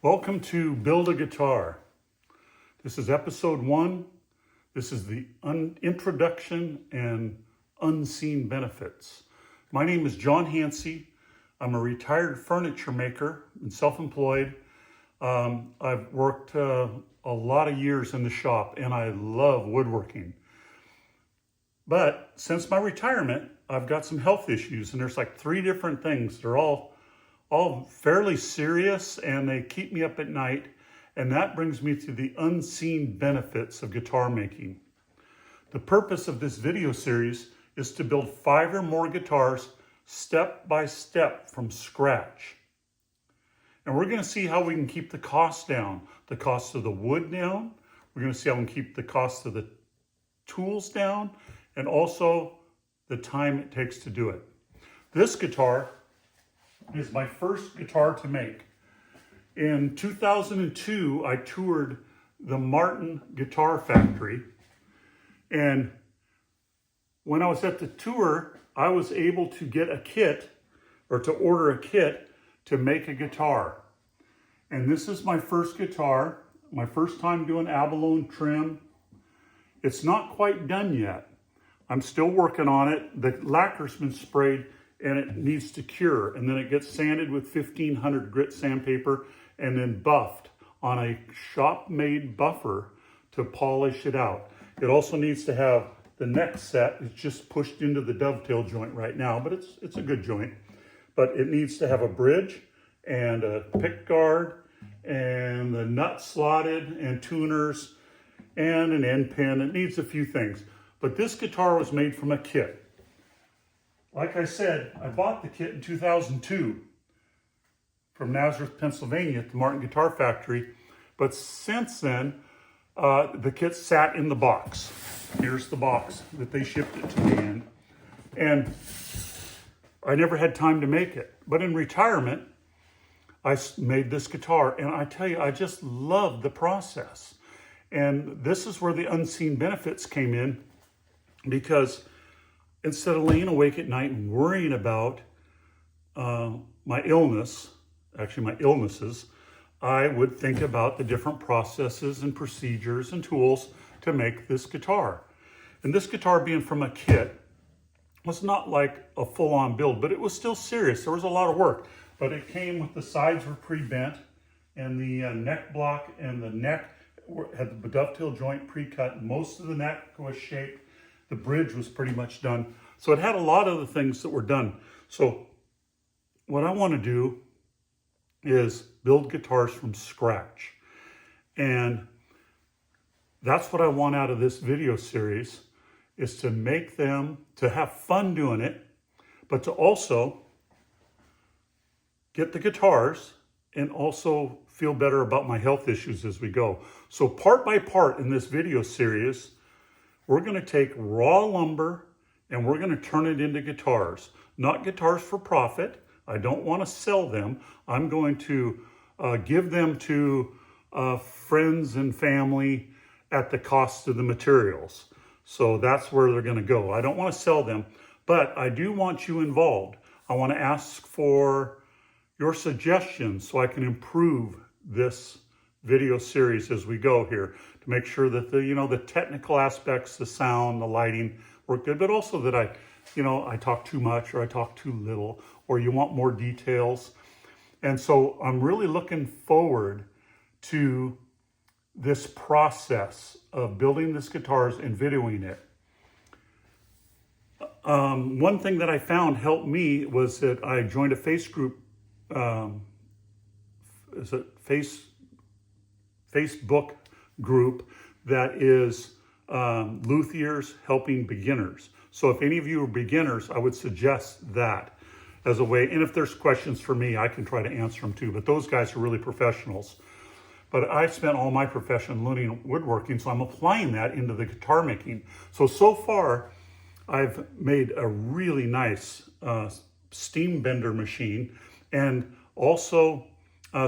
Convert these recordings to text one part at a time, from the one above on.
Welcome to Build a Guitar. This is episode 1. This is the introduction and unseen benefits. My name is John Hansey. I'm a retired furniture maker and self-employed. I've worked a lot of years in the shop and I love woodworking. But since my retirement, I've got some health issues, and there's like 3 different things. They're all fairly serious and they keep me up at night. And that brings me to the unseen benefits of guitar making. The purpose of this video series is to build 5 or more guitars step by step from scratch. And we're going to see how we can keep the cost down, the cost of the wood down. We're going to see how we can keep the cost of the tools down, and also the time it takes to do it. This guitar is my first guitar to make. In 2002, I toured the Martin Guitar Factory. And when I was at the tour, I was able to get a kit, or to order a kit to make a guitar. And this is my first guitar, my first time doing abalone trim. It's not quite done yet. I'm still working on it. The lacquer's been sprayed and it needs to cure. And then it gets sanded with 1500 grit sandpaper and then buffed on a shop-made buffer to polish it out. It also needs to have the neck set. It's just pushed into the dovetail joint right now, but it's a good joint. But it needs to have a bridge and a pick guard and the nut slotted and tuners and an end pin. It needs a few things. But this guitar was made from a kit. Like I said, I bought the kit in 2002 from Nazareth, Pennsylvania at the Martin Guitar Factory. But since then, the kit sat in the box. Here's the box that they shipped it to me in. And I never had time to make it. But in retirement, I made this guitar. And I tell you, I just love the process. And this is where the unseen benefits came in, because instead of laying awake at night and worrying about my illnesses, I would think about the different processes and procedures and tools to make this guitar. And this guitar, being from a kit, was not like a full-on build, but it was still serious. There was a lot of work, but it came with the sides were pre-bent, and the neck block and the neck had the dovetail joint pre-cut. Most of the neck was shaped. The bridge was pretty much done. So it had a lot of the things that were done. So what I want to do is build guitars from scratch. And that's what I want out of this video series, is to make them, to have fun doing it, but to also get the guitars and also feel better about my health issues as we go. So part by part in this video series, we're going to take raw lumber and we're going to turn it into guitars. Not guitars for profit. I don't want to sell them. I'm going to give them to friends and family at the cost of the materials. So that's where they're going to go. I don't want to sell them, but I do want you involved. I want to ask for your suggestions so I can improve this video series as we go here, to make sure that the technical aspects, the sound, the lighting work good, but also that I talk too much or I talk too little, or you want more details. And so I'm really looking forward to this process of building this guitars and videoing it. One thing that I found helped me was that I joined a Facebook group that is luthiers helping beginners. So if any of you are beginners, I would suggest that as a way. And if there's questions for me, I can try to answer them too. But those guys are really professionals. But I spent all my profession learning woodworking, so I'm applying that into the guitar making. So far, I've made a really nice steam bender machine, and also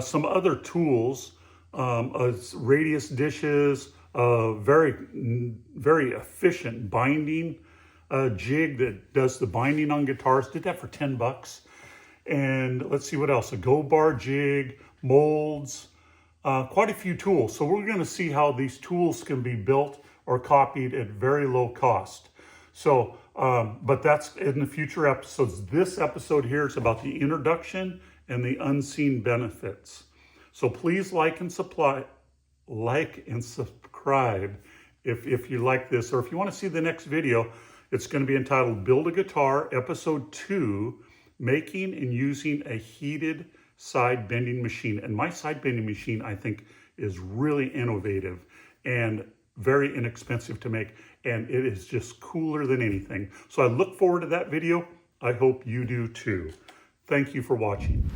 some other tools, radius dishes, very efficient binding jig that does the binding on guitars. Did that for 10 bucks. And let's see what else, a Go Bar jig, molds, quite a few tools. So we're going to see how these tools can be built or copied at very low cost. So, but that's in the future episodes. This episode here is about the introduction and the unseen benefits. So please like and subscribe if you like this, or if you want to see the next video. It's going to be entitled Build a Guitar, Episode 2, Making and Using a Heated Side Bending Machine. And my side bending machine, I think, is really innovative and very inexpensive to make. And it is just cooler than anything. So I look forward to that video. I hope you do too. Thank you for watching.